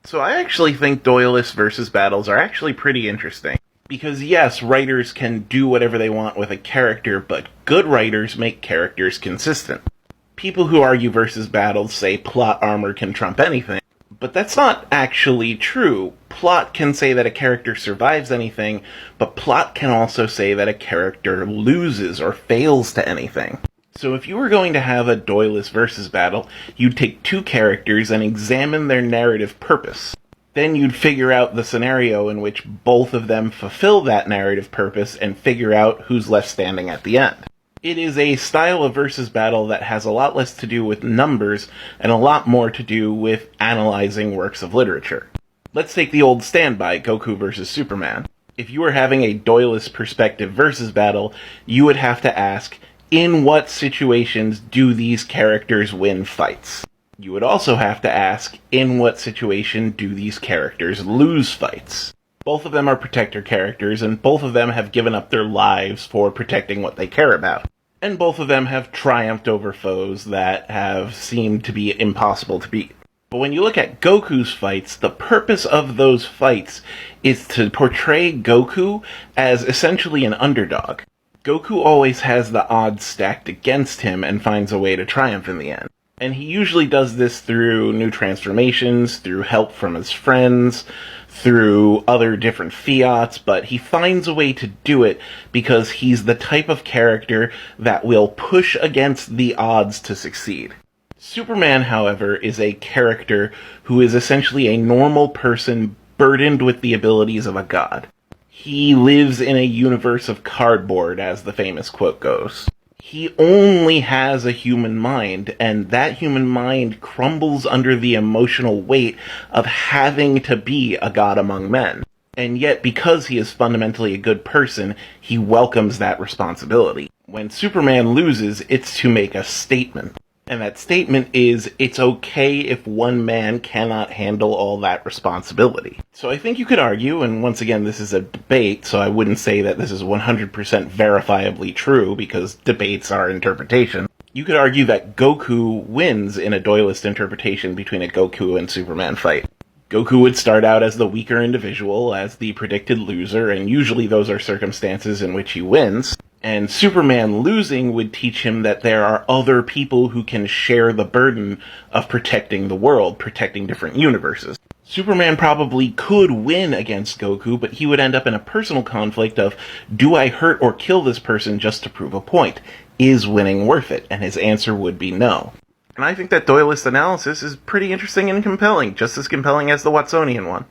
So I actually think duelist versus battles are actually pretty interesting. Because yes, writers can do whatever they want with a character, but good writers make characters consistent. People who argue versus battles say plot armor can trump anything, but that's not actually true. Plot can say that a character survives anything, but plot can also say that a character loses or fails to anything. So if you were going to have a duelist versus battle, you'd take two characters and examine their narrative purpose. Then you'd figure out the scenario in which both of them fulfill that narrative purpose and figure out who's left standing at the end. It is a style of versus battle that has a lot less to do with numbers and a lot more to do with analyzing works of literature. Let's take the old standby, Goku versus Superman. If you were having a duelist perspective versus battle, you would have to ask, in what situations do these characters win fights? You would also have to ask, in what situation do these characters lose fights? Both of them are protector characters, and both of them have given up their lives for protecting what they care about. And both of them have triumphed over foes that have seemed to be impossible to beat. But when you look at Goku's fights, the purpose of those fights is to portray Goku as essentially an underdog. Goku always has the odds stacked against him and finds a way to triumph in the end. And he usually does this through new transformations, through help from his friends, through other different fiats, but he finds a way to do it because he's the type of character that will push against the odds to succeed. Superman, however, is a character who is essentially a normal person burdened with the abilities of a god. He lives in a universe of cardboard, as the famous quote goes. He only has a human mind, and that human mind crumbles under the emotional weight of having to be a god among men. And yet, because he is fundamentally a good person, he welcomes that responsibility. When Superman loses, it's to make a statement. And that statement is, it's okay if one man cannot handle all that responsibility. So I think you could argue, and once again this is a debate, so I wouldn't say that this is 100% verifiably true, because debates are interpretation. You could argue that Goku wins in a duelist interpretation between a Goku and Superman fight. Goku would start out as the weaker individual, as the predicted loser, and usually those are circumstances in which he wins. And Superman losing would teach him that there are other people who can share the burden of protecting the world, protecting different universes. Superman probably could win against Goku, but he would end up in a personal conflict of, do I hurt or kill this person just to prove a point? Is winning worth it? And his answer would be no. And I think that duelist analysis is pretty interesting and compelling, just as compelling as the Watsonian one.